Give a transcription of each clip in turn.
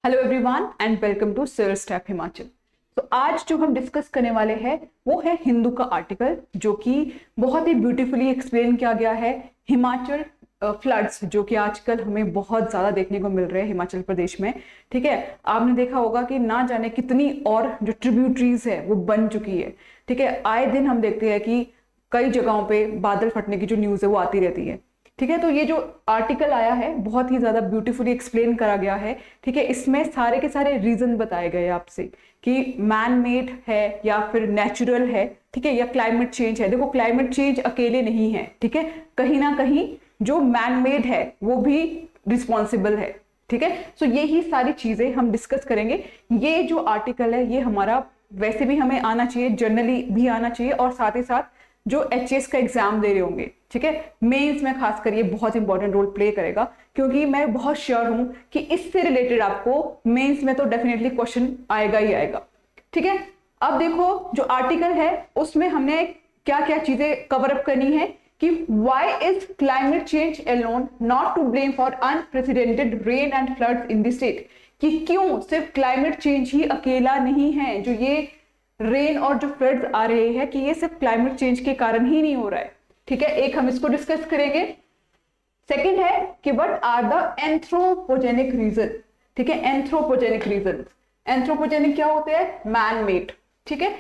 Hello everyone and welcome to sir step Himachal. तो आज जो हम डिस्कस करने वाले हैं वो है हिंदू का आर्टिकल, जो कि बहुत ही ब्यूटीफुली एक्सप्लेन किया गया है। हिमाचल फ्लड्स जो कि आजकल हमें बहुत ज्यादा देखने को मिल रहे हैं हिमाचल प्रदेश में। ठीक है, आपने देखा होगा कि ना जाने कितनी और जो ट्रिब्यूटरीज है वो बन चुकी है। ठीक है, आए दिन हम देखते हैं कि कई जगहों पे बादल फटने की जो न्यूज है वो आती रहती है। ठीक है, तो ये जो आर्टिकल आया है बहुत ही ज्यादा ब्यूटीफुली एक्सप्लेन करा गया है। ठीक है, इसमें सारे के सारे रीजन बताए गए आपसे कि मैन मेड है या फिर नेचुरल है, ठीक है, या क्लाइमेट चेंज है। देखो, क्लाइमेट चेंज अकेले नहीं है, ठीक है, कहीं ना कहीं जो मैन मेड है वो भी रिस्पॉन्सिबल है। ठीक है, सो यही सारी चीजें हम डिस्कस करेंगे। ये जो आर्टिकल है ये हमारा वैसे भी हमें आना चाहिए, जनरली भी आना चाहिए, और साथ ही साथ जो एचएस का एग्जाम दे रहे होंगे, ठीक है, मेंस में खासकर ये बहुत इंपॉर्टेंट रोल प्ले करेगा, क्योंकि मैं बहुत श्योर हूं कि इससे रिलेटेड आपको मेंस में तो डेफिनेटली क्वेश्चन आएगा ही आएगा। ठीक है, अब देखो जो आर्टिकल है उसमें हमने क्या क्या चीजें कवर अप करनी है कि why is climate change alone not to blame for unprecedented rain and floods in the state, कि क्यों सिर्फ क्लाइमेट चेंज ही अकेला नहीं है जो ये रेन और जो फ्लड्स आ रहे हैं, कि ये सिर्फ क्लाइमेट चेंज के कारण ही नहीं हो रहा है। ठीक है, एक हम इसको डिस्कस करेंगे। सेकंड है कि what are the anthropogenic reason. ठीक है, एंथ्रोपोजेनिक रीजन, एंथ्रोपोजेनिक क्या होते हैं? Man made. ठीक है,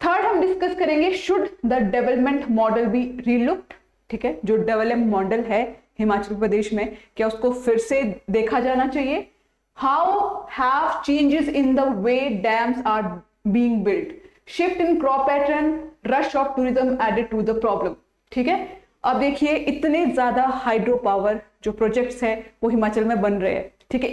थर्ड हम डिस्कस करेंगे should the development model be relooked. ठीक है, जो डेवलपमेंट मॉडल है हिमाचल प्रदेश में क्या उसको फिर से देखा जाना चाहिए। How have changes in the way dams are being built, shift in crop pattern, rush of tourism added to the problem। ठीक है, अब देखिए इतने ज्यादा हाइड्रो पावर जो प्रोजेक्ट्स है वो हिमाचल में बन रहे हैं। ठीक है,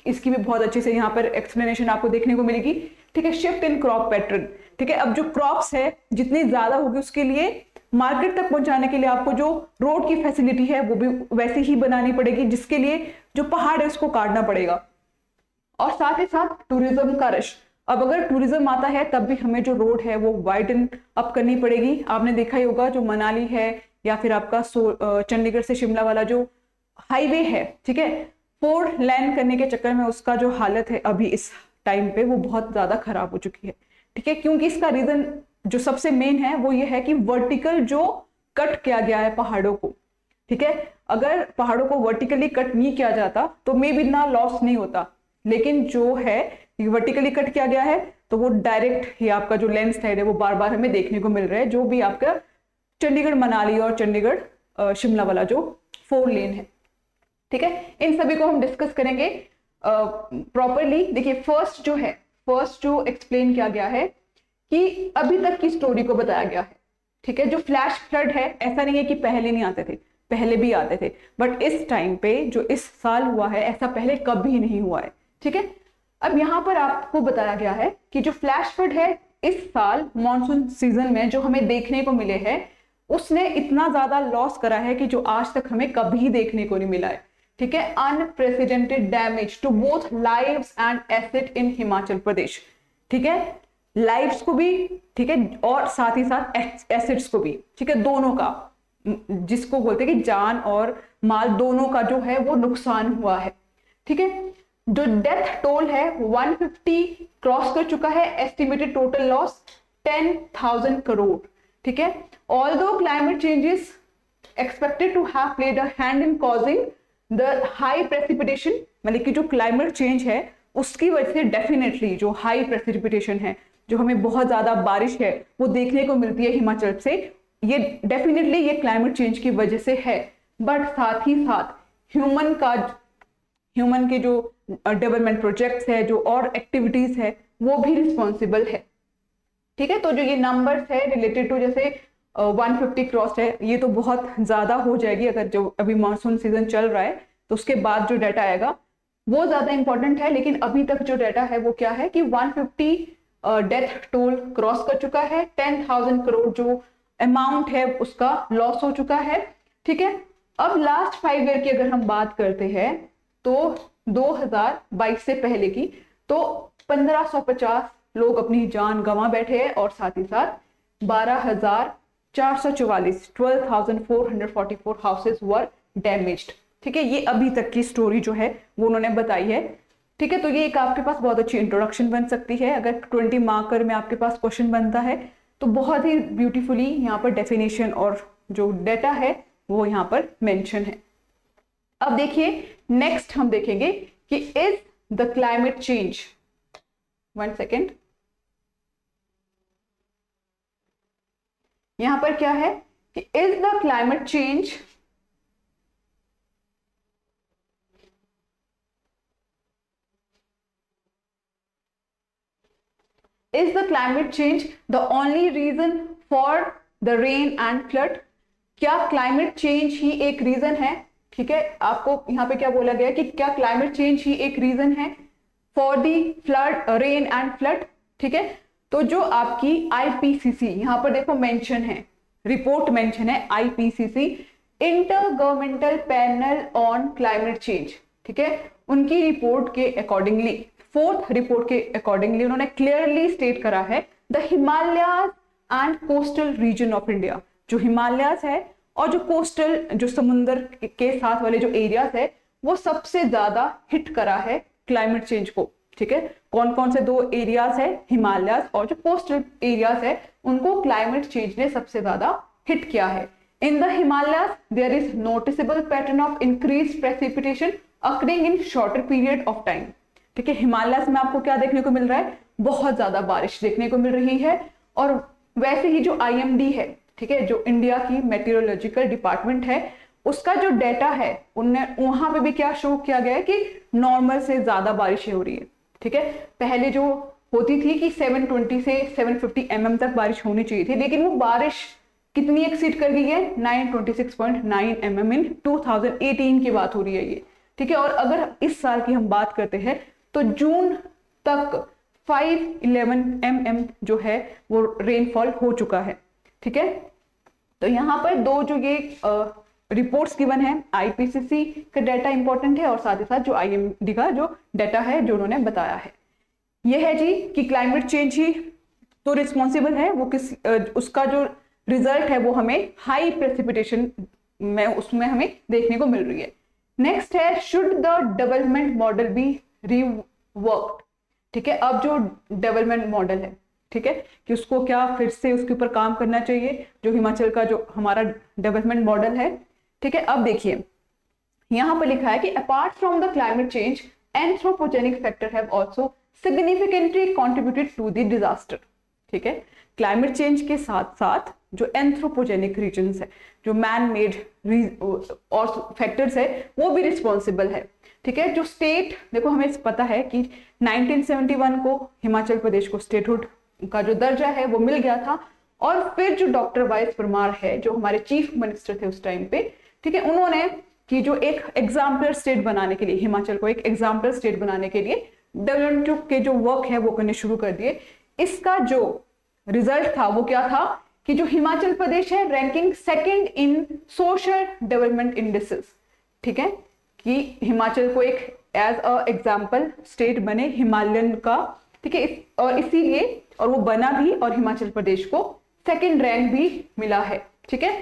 इसकी भी बहुत अच्छे से यहाँ पर एक्सप्लेनेशन आपको देखने को मिलेगी। ठीक है, शिफ्ट इन क्रॉप पैटर्न। ठीक है, अब जो क्रॉप्स है जितनी ज्यादा होगी उसके लिए मार्केट तक पहुंचाने के लिए आपको जो रोड की फैसिलिटी है वो भी वैसे ही बनानी पड़ेगी, जिसके लिए जो पहाड़ है उसको काटना पड़ेगा। और साथ ही साथ टूरिज्म का रश, अब अगर टूरिज्म आता है तब भी हमें जो रोड है वो वाइडन अप करनी पड़ेगी। आपने देखा ही होगा जो मनाली है या फिर आपका चंडीगढ़ से शिमला वाला जो हाईवे है, ठीक है, 4 लेन करने के चक्कर में उसका जो हालत है अभी इस टाइम पे वो बहुत ज्यादा खराब हो चुकी है। ठीक है, क्योंकि इसका रीजन जो सबसे मेन है वो ये है कि वर्टिकल जो कट किया गया है पहाड़ों को। ठीक है, अगर पहाड़ों को वर्टिकली कट नहीं किया जाता तो मे भी ना लॉस नहीं होता, लेकिन जो है वर्टिकली कट किया गया है तो वो डायरेक्ट ही आपका जो लैंडस्लाइड है वो बार बार हमें देखने को मिल रहा है, जो भी आपका चंडीगढ़ मनाली और चंडीगढ़ शिमला वाला जो 4 लेन है। ठीक है, इन सभी को हम डिस्कस करेंगे प्रॉपरली। देखिए फर्स्ट जो एक्सप्लेन किया गया है कि अभी तक की स्टोरी को बताया गया है। ठीक है, जो फ्लैश फ्लड है ऐसा नहीं है कि पहले नहीं आते थे, पहले भी आते थे, बट इस टाइम पे जो इस साल हुआ है ऐसा पहले कभी नहीं हुआ है। ठीक है, अब यहां पर आपको बताया गया है कि जो फ्लैश फ्लड है इस साल मॉनसून सीजन में जो हमें देखने को मिले हैं उसने इतना ज्यादा लॉस करा है कि जो आज तक हमें कभी देखने को नहीं मिला है। ठीक है, unprecedented damage to both lives and asset in Himachal Pradesh. ठीक है, लाइव्स को भी, ठीक है, और साथ ही साथ एसेट्स को भी। ठीक है, दोनों का, जिसको बोलते हैं कि जान और माल दोनों का जो है वो नुकसान हुआ है। ठीक है, जो डेथ टोल है 150 क्रॉस कर चुका है, एस्टिमेटेड टोटल लॉस 10,000 करोड़। ठीक है, although climate changes expected to have played a hand in causing the high precipitation, मतलब कि जो क्लाइमेट चेंज है उसकी वजह से डेफिनेटली जो हाई प्रेसिपिटेशन है, जो हमें बहुत ज्यादा बारिश है वो देखने को मिलती है हिमाचल से, ये डेफिनेटली ये क्लाइमेट चेंज की वजह से है। बट साथ ही साथ ह्यूमन के जो डेवलपमेंट प्रोजेक्ट्स है, जो और एक्टिविटीज है वो भी रिस्पॉन्सिबल है। ठीक है, तो जो ये नंबर्स है रिलेटेड टू जैसे 150 क्रॉस है, ये तो बहुत ज्यादा हो जाएगी अगर जो अभी मानसून सीजन चल रहा है, तो उसके बाद जो डाटा आएगा वो ज्यादा इंपॉर्टेंट है। लेकिन अभी तक जो डाटा है वो क्या है कि 150 डेथ टोल क्रॉस कर चुका है, 10,000 करोड़ जो अमाउंट है उसका लॉस हो चुका है। ठीक है, अब लास्ट 5 ईयर की अगर हम बात करते हैं तो 2022 से पहले की, तो 1550 लोग अपनी जान गंवा बैठे हैं और साथ ही साथ 12,444 हाउसेस वर डैमेज्ड। ठीक है, ये अभी तक की स्टोरी जो है वो उन्होंने बताई है। ठीक है, तो ये एक आपके पास बहुत अच्छी इंट्रोडक्शन बन सकती है। अगर 20 मार्कर में आपके पास क्वेश्चन बनता है तो बहुत ही ब्यूटीफुली यहाँ पर डेफिनेशन और जो डेटा है वो यहाँ पर मेंशन है। अब देखिए नेक्स्ट हम देखेंगे कि is the climate change, 1 second, यहां पर क्या है कि is the climate change is the climate change the only reason for the rain and flood? क्या क्लाइमेट चेंज ही एक रीजन है? ठीक है, आपको यहाँ पे क्या बोला गया कि क्या क्लाइमेट चेंज ही एक रीजन है for the flood, rain and flood? ठीक है, तो जो आपकी आईपीसीसी यहाँ पर देखो मेंशन है, रिपोर्ट मेंशन है IPCC, inter governmental panel on climate change. ठीक है, उनकी रिपोर्ट के अकॉर्डिंगली, फोर्थ रिपोर्ट के अकॉर्डिंगली उन्होंने क्लियरली स्टेट करा है the Himalayas and coastal region of India, जो हिमालयाज है और जो कोस्टल, जो समुद्र के साथ वाले जो एरियाज है, वो सबसे ज्यादा हिट करा है क्लाइमेट चेंज को। ठीक है, कौन कौन से दो एरियाज है, हिमालयाज और जो कोस्टल एरियाज है, उनको क्लाइमेट चेंज ने सबसे ज्यादा हिट किया है। In the Himalayas there is noticeable pattern of increase precipitation occurring in shorter period of time. ठीक है, हिमालयाज में आपको क्या देखने को मिल रहा है, बहुत ज्यादा बारिश देखने को मिल रही है। और वैसे ही जो आईएमडी है, ठीक है, जो इंडिया की मेटीरियोलॉजिकल डिपार्टमेंट है, उसका जो डेटा है उनने वहां पे भी क्या शो किया गया है कि नॉर्मल से ज्यादा बारिशें हो रही है। ठीक है, पहले जो होती थी कि 720 से 750 mm तक बारिश होनी चाहिए थी, लेकिन वो बारिश कितनी एक्सीड कर गई है, 926.9 mm इन 2018 की बात हो रही है ये। ठीक है, और अगर इस साल की हम बात करते हैं तो जून तक 511 mm जो है वो रेनफॉल हो चुका है। ठीक है, तो यहाँ पर दो जो ये रिपोर्ट्स गिवन है, आईपीसीसी का डाटा इंपॉर्टेंट है और साथ ही साथ जो आईएमडी का जो डाटा है जो उन्होंने बताया है, ये है जी कि क्लाइमेट चेंज ही तो रिस्पॉन्सिबल है, वो किस उसका जो रिजल्ट है वो हमें हाई प्रेसिपिटेशन में उसमें हमें देखने को मिल रही है। नेक्स्ट है should the development model be reworked. ठीक है, अब जो डेवलपमेंट मॉडल है, ठीक है, कि उसको क्या फिर से उसके ऊपर काम करना चाहिए, जो हिमाचल का जो हमारा डेवलपमेंट मॉडल है। ठीक है, अब देखिए यहां पर लिखा है कि apart from the climate change anthropogenic factor have also significantly contributed to the disaster. ठीक है, क्लाइमेट चेंज के साथ साथ जो एंथ्रोपोजेनिक रीजन्स है, जो मैन मेड और फैक्टर्स है, वो भी रिस्पॉन्सिबल है। ठीक है, जो स्टेट, देखो हमें पता है कि 1971 को हिमाचल प्रदेश को स्टेटहुड का जो दर्जा है वो मिल गया था, और फिर जो डॉक्टर वाईएस परमार है जो हमारे चीफ मिनिस्टर थे उस टाइम पे, ठीक है, उन्होंने कि जो एक एग्जाम्पलर स्टेट बनाने के लिए, हिमाचल को एक एग्जाम्पलर स्टेट बनाने के लिए डेवलपमेंट के जो वर्क है वो करने शुरू कर दिए। इसका जो रिजल्ट था वो क्या था कि जो हिमाचल प्रदेश है ranking second in social development indexes. ठीक है, कि हिमाचल को एक एज अ एग्जाम्पल स्टेट बने हिमालयन का। ठीक है, और इसीलिए और वो बना भी, और हिमाचल प्रदेश को सेकंड रैंक भी मिला है। ठीक है,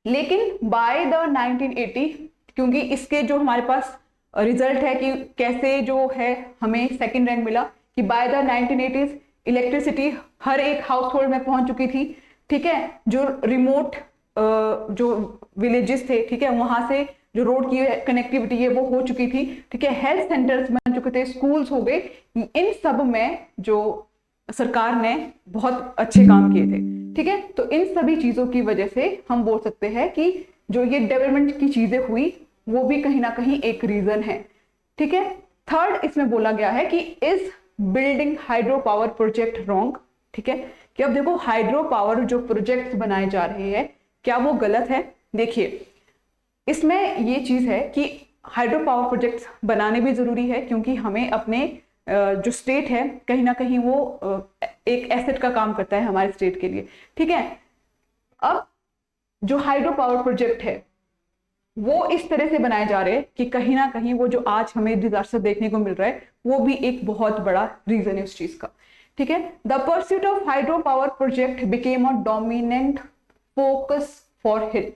लेकिन बाय द 1980, क्योंकि इसके जो हमारे पास रिजल्ट है कि कैसे जो है हमें सेकंड रैंक मिला, कि बाय द 1980s इलेक्ट्रिसिटी हर एक हाउस होल्ड में पहुंच चुकी थी। ठीक है, जो रिमोट जो विलेजेस थे, ठीक है, वहां से जो रोड की कनेक्टिविटी है वो हो चुकी थी। ठीक है, हेल्थ सेंटर्स बन चुके थे, स्कूल्स हो गए, इन सब में जो सरकार ने बहुत अच्छे काम किए थे। ठीक है, तो इन सभी चीजों की वजह से हम बोल सकते हैं कि जो ये डेवलपमेंट की चीजें हुई वो भी कहीं ना कहीं एक रीजन है। ठीक है, थर्ड इसमें बोला गया है कि is building hydro power project wrong. ठीक है, कि अब देखो हाइड्रो पावर जो प्रोजेक्ट्स बनाए जा रहे हैं क्या वो गलत है? देखिए इसमें ये चीज है कि हाइड्रो पावर प्रोजेक्ट्स बनाने भी जरूरी है, क्योंकि हमें अपने जो स्टेट है कहीं ना कहीं वो एक एसेट का काम करता है हमारे स्टेट के लिए। ठीक है, अब जो हाइड्रो पावर प्रोजेक्ट है वो इस तरह से बनाए जा रहे हैं कि कहीं ना कहीं वो जो आज हमें डिजास्टर देखने को मिल रहा है वो भी एक बहुत बड़ा रीजन है उस चीज का। ठीक है, the pursuit of hydro power project became a dominant focus for hill.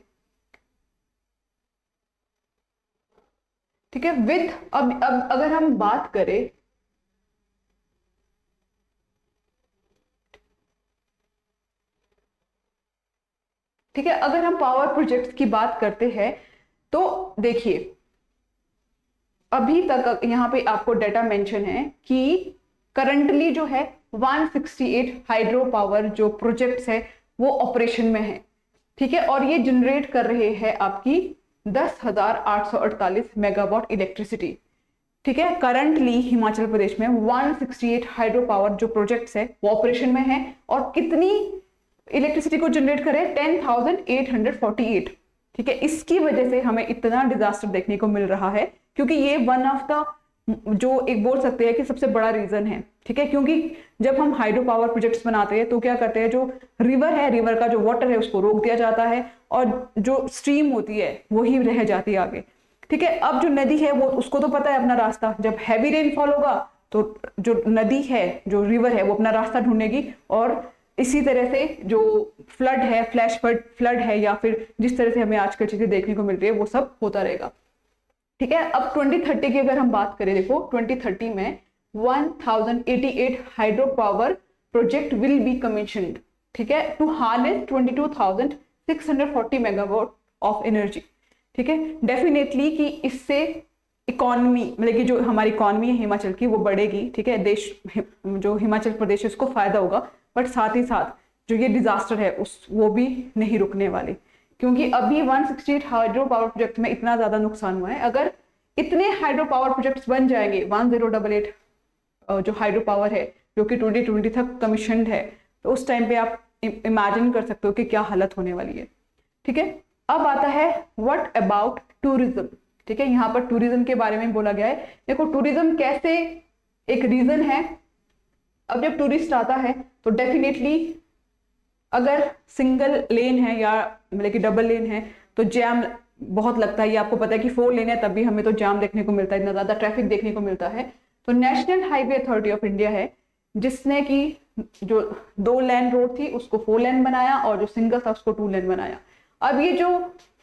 ठीक है। विद अब अगर हम बात करें ठीक है, अगर हम पावर प्रोजेक्ट्स की बात करते हैं तो देखिए अभी तक यहाँ पे आपको डाटा मेंशन है कि करंटली जो है 168 हाइड्रो पावर जो प्रोजेक्ट्स है वो ऑपरेशन में है। ठीक है, और ये जनरेट कर रहे हैं आपकी 10,848 मेगावाट इलेक्ट्रिसिटी। ठीक है, करंटली हिमाचल प्रदेश में 168 हाइड्रो पावर जो प्रोजेक्ट्स है वो ऑपरेशन में है और कितनी इलेक्ट्रिसिटी को जनरेट करे 10,848। ठीक है, इसकी वजह से हमें इतना डिजास्टर देखने को मिल रहा है क्योंकि ये वन ऑफ द जो एक बोल सकते हैं कि सबसे बड़ा रीजन है। ठीक है, क्योंकि जब हम हाइड्रो पावर प्रोजेक्ट्स बनाते हैं तो क्या करते हैं, जो रिवर है, रिवर का जो वाटर है उसको रोक दिया जाता है और जो स्ट्रीम होती है वही रह जाती है आगे। ठीक है, अब जो नदी है वो उसको तो पता है अपना रास्ता, जब हैवी रेनफॉल होगा तो जो नदी है, जो रिवर है, वो अपना रास्ता ढूंढेगी और इसी तरह से जो फ्लड है, फ्लैश फ्लड है या फिर जिस तरह से हमें आजकल चीजें देखने को मिल रही है वो सब होता रहेगा। ठीक है, अब 2030 की अगर हम बात करें, देखो 2030 में 1088 hydro power project will be commissioned. ठीक है, to harness 22,640 megawatt of energy. ठीक है, डेफिनेटली कि इससे इकोनॉमी मतलब कि जो हमारी इकोनॉमी है हिमाचल की वो बढ़ेगी। ठीक है, देश जो हिमाचल प्रदेश है उसको फायदा होगा, बट साथ ही साथ जो ये डिजास्टर है वो भी नहीं रुकने वाले, क्योंकि अभी 168 हाइड्रो पावर प्रोजेक्ट में इतना ज्यादा नुकसान हुआ है। अगर इतने हाइड्रो पावर प्रोजेक्ट्स बन जाएंगे 1088 जो हाइड्रो पावर है जो कि 2020 तक कमीशन्ड है, तो उस टाइम पे आप इमेजिन कर सकते हो कि क्या हालत होने वाली है। ठीक है, अब आता है व्हाट अबाउट टूरिज्म। ठीक है, यहाँ पर टूरिज्म के बारे में बोला गया है। देखो टूरिज्म कैसे एक रीजन है। अब जब टूरिस्ट आता है तो डेफिनेटली अगर सिंगल लेन है या मतलब कि डबल लेन है तो जैम बहुत लगता है। ये आपको पता है कि 4 लेन है तब भी हमें तो जाम देखने को मिलता है, इतना ज्यादा ट्रैफिक देखने को मिलता है। तो national highway authority of India है जिसने कि जो 2 लेन रोड थी उसको 4 लेन बनाया और जो सिंगल था उसको 2 लेन बनाया। अब ये जो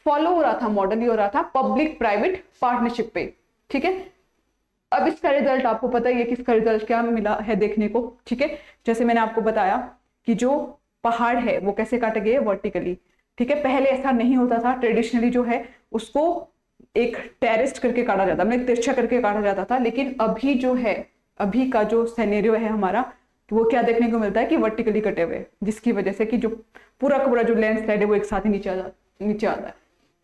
फॉलो हो रहा था मॉडल, ये हो रहा था पब्लिक प्राइवेट पार्टनरशिप पे। ठीक है, अब इसका रिजल्ट आपको पता ही है कि इसका रिजल्ट क्या मिला है देखने को। ठीक है, जैसे मैंने आपको बताया कि जो पहाड़ है वो कैसे काटे गए वर्टिकली। ठीक है, पहले ऐसा नहीं होता था, ट्रेडिशनली जो है उसको एक टेरेस्ट करके काटा जाता, मतलब तिरछा करके काटा जाता था। लेकिन अभी जो है, अभी का जो सिनेरियो है हमारा, तो वो क्या देखने को मिलता है कि वर्टिकली कटे हुए, जिसकी वजह से कि जो पूरा का पूरा जो लैंडस्लाइड है वो एक साथ ही नीचे आता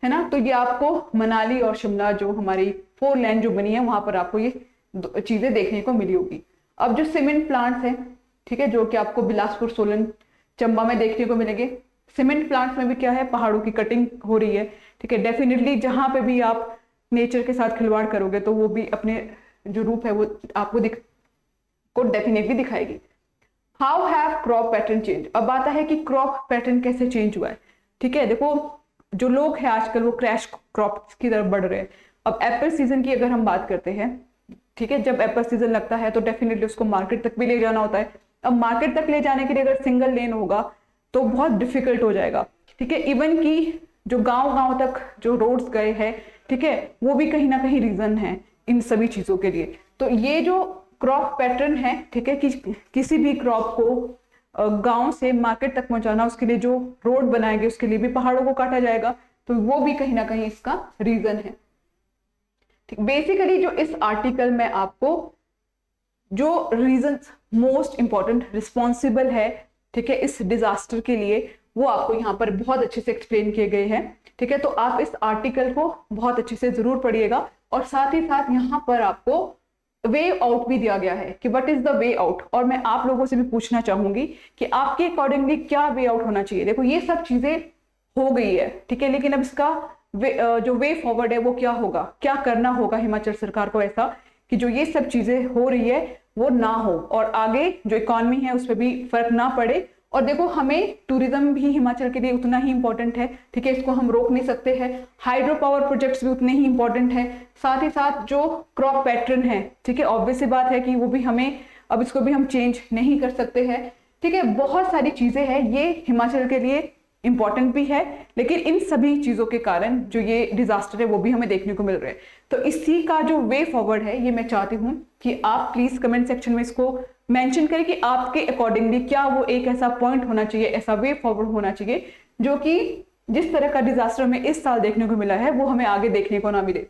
है ना। तो ये आपको मनाली और शिमला जो हमारी 4 लेन जो बनी है वहां पर आपको ये चीजें देखने को मिली होगी। अब जो सीमेंट प्लांट्स हैं, ठीक है, जो कि आपको बिलासपुर, सोलन, चंबा में देखने को मिलेंगे। सीमेंट प्लांट्स में भी क्या है, पहाड़ों की कटिंग हो रही है। ठीक है, डेफिनेटली जहां पे भी आप नेचर के साथ खिलवाड़ करोगे तो वो भी अपने जो रूप है वो आपको डेफिनेटली दिखाएगी। How have crop pattern change. अब आता है कि क्रॉप पैटर्न कैसे चेंज हुआ है। ठीक है, देखो जो लोग हैं आजकल वो क्रैश क्रॉप की तरफ बढ़ रहे हैं। अब एप्पल सीजन की अगर हम बात करते हैं, ठीक है, जब एप्पल सीजन लगता है तो डेफिनेटली उसको मार्केट तक भी ले जाना होता है। अब मार्केट तक ले जाने के लिए अगर सिंगल लेन होगा तो बहुत डिफिकल्ट हो जाएगा। ठीक है, इवन कि जो गांव तक जो रोड्स गए हैं, ठीक है, वो भी कहीं ना कहीं रीजन है इन सभी चीजों के लिए। तो ये जो क्रॉप पैटर्न है, ठीक है, कि किसी भी क्रॉप को गांव से मार्केट तक पहुंचाना, उसके लिए जो रोड बनाएंगे उसके लिए भी पहाड़ों को काटा जाएगा, तो वो भी कहीं ना कहीं इसका रीजन है। ठीक, बेसिकली जो इस आर्टिकल में आपको जो रीजन मोस्ट इंपॉर्टेंट रिस्पॉन्सिबल है, ठीक है, इस डिजास्टर के लिए, वो आपको यहाँ पर बहुत अच्छे से एक्सप्लेन किए गए हैं। ठीक है, तो आप इस आर्टिकल को बहुत अच्छे से जरूर पढ़िएगा और साथ ही साथ यहाँ पर आपको वे आउट भी दिया गया है कि what is the way out. और मैं आप लोगों से भी पूछना चाहूंगी कि आपके अकॉर्डिंगली क्या वे आउट होना चाहिए। देखो ये सब चीजें हो गई है, ठीक है, लेकिन अब इसका जो वे फॉरवर्ड है वो क्या होगा, क्या करना होगा हिमाचल सरकार को ऐसा कि जो ये सब चीजें हो रही है वो ना हो और आगे जो इकोनॉमी है उस पर भी फर्क ना पड़े। और देखो हमें टूरिज्म भी हिमाचल के लिए उतना ही इंपॉर्टेंट है, ठीक है, इसको हम रोक नहीं सकते हैं। हाइड्रो पावर प्रोजेक्ट्स भी उतने ही इंपॉर्टेंट है, साथ ही साथ जो क्रॉप पैटर्न है, ठीक है, ऑब्वियस सी बात है कि वो भी हमें अब इसको भी हम चेंज नहीं कर सकते हैं। ठीक है, बहुत सारी चीजें हैं, ये हिमाचल के लिए इंपॉर्टेंट भी है, लेकिन इन सभी चीजों के कारण जो ये डिजास्टर है वो भी हमें देखने को मिल रहे हैं। तो इसी का जो वे फॉरवर्ड है ये मैं चाहती हूँ कि आप प्लीज कमेंट सेक्शन में इसको मेंशन करें कि आपके अकॉर्डिंगली क्या वो एक ऐसा पॉइंट होना चाहिए, ऐसा वे फॉरवर्ड होना चाहिए जो कि जिस तरह का डिजास्टर हमें इस साल देखने को मिला है वो हमें आगे देखने को ना मिले।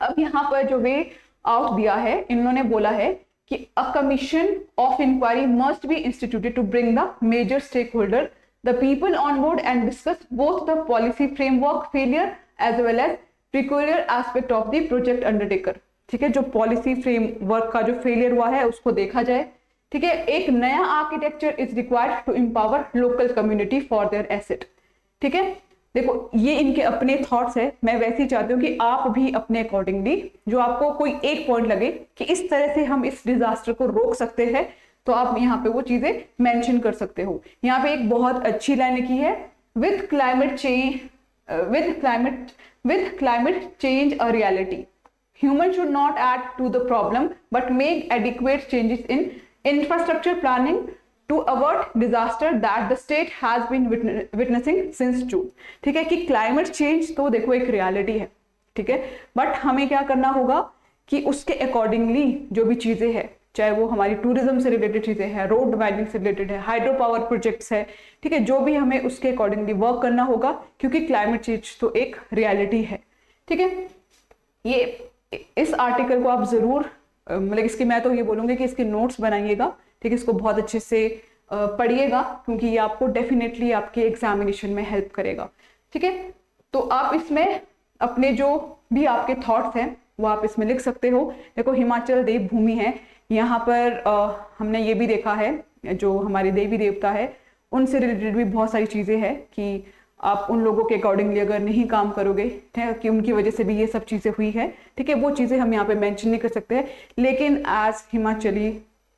अब यहाँ पर जो वे आउट दिया है, इन्होंने बोला है कि a commission of inquiry must be instituted to bring the major stakeholder the people on board and discuss both the policy framework failure as well as precarious aspect of the project undertaker. ठीक है, जो policy framework का जो failure हुआ है उसको देखा जाए। ठीक है, एक नया architecture is required to empower local community for their asset. ठीक है, देखो ये इनके अपने थॉट्स है, मैं वैसे ही चाहती हूँ कि आप भी अपने अकॉर्डिंगली जो आपको कोई एक पॉइंट लगे कि इस तरह से हम इस डिजास्टर को रोक सकते हैं, तो आप यहाँ पे वो चीजें मेंशन कर सकते हो। यहाँ पे एक बहुत अच्छी लाइन लिखी है, with climate change a reality, human should not add to the problem but make adequate changes in infrastructure planning to avert disaster that the state has been witnessing since June। ठीक है, कि climate change तो देखो एक reality है, ठीक है, but हमें क्या करना होगा कि उसके अकॉर्डिंगली जो भी चीजें हैं, चाहे वो हमारी टूरिज्म से रिलेटेड चीजें हैं, रोड वाइडनिंग से रिलेटेड है, हाइड्रो पावर प्रोजेक्ट्स है, ठीक है, जो भी हमें उसके अकॉर्डिंगली वर्क करना होगा, क्योंकि क्लाइमेट चेंज तो एक रियलिटी है। ठीक है, ये इस आर्टिकल को आप जरूर मतलब इसके मैं तो ये बोलूंगी कि इसके नोट्स बनाइएगा। ठीक है, इसको बहुत अच्छे से पढ़िएगा क्योंकि ये आपको डेफिनेटली आपके एग्जामिनेशन में हेल्प करेगा। ठीक है, तो आप इसमें अपने जो भी आपके थॉट्स हैं वो आप इसमें लिख सकते हो। देखो हिमाचल देवभूमि है, यहाँ पर हमने ये भी देखा है जो हमारे देवी देवता है उनसे रिलेटेड भी बहुत सारी चीज़ें हैं कि आप उन लोगों के अकॉर्डिंगली अगर नहीं काम करोगे, ठीक है, कि उनकी वजह से भी ये सब चीज़ें हुई है। ठीक है, वो चीज़ें हम यहाँ पे मेंशन नहीं कर सकते हैं, लेकिन एज हिमाचली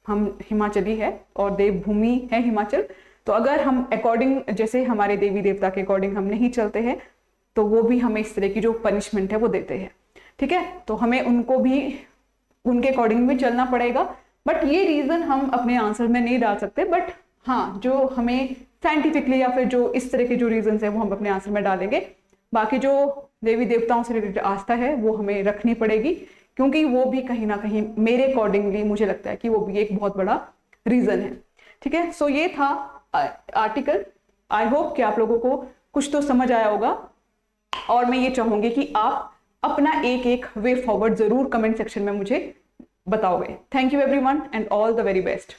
हम हिमाचली है और देवभूमि है हिमाचल, तो अगर हम अकॉर्डिंग जैसे हमारे देवी देवता के अकॉर्डिंग हम नहीं चलते हैं तो वो भी हमें इस तरह की जो पनिशमेंट है वो देते हैं। ठीक है, तो हमें उनको भी उनके अकॉर्डिंग भी चलना पड़ेगा, बट ये रीजन हम अपने आंसर में नहीं डाल सकते, बट हाँ जो हमें साइंटिफिकली या फिर जो इस तरह के जो रीजन है वो हम अपने आंसर में डालेंगे। बाकी जो देवी देवताओं से रिलेटेड आस्था है वो हमें रखनी पड़ेगी, क्योंकि वो भी कहीं ना कहीं मेरे अकॉर्डिंगली मुझे लगता है कि वो भी एक बहुत बड़ा रीजन है। ठीक है, सो ये था आर्टिकल। आई होप कि आप लोगों को कुछ तो समझ आया होगा, और मैं ये चाहूंगी कि आप अपना एक एक वे फॉरवर्ड जरूर कमेंट सेक्शन में मुझे बताओगे। Thank you everyone and all the very best.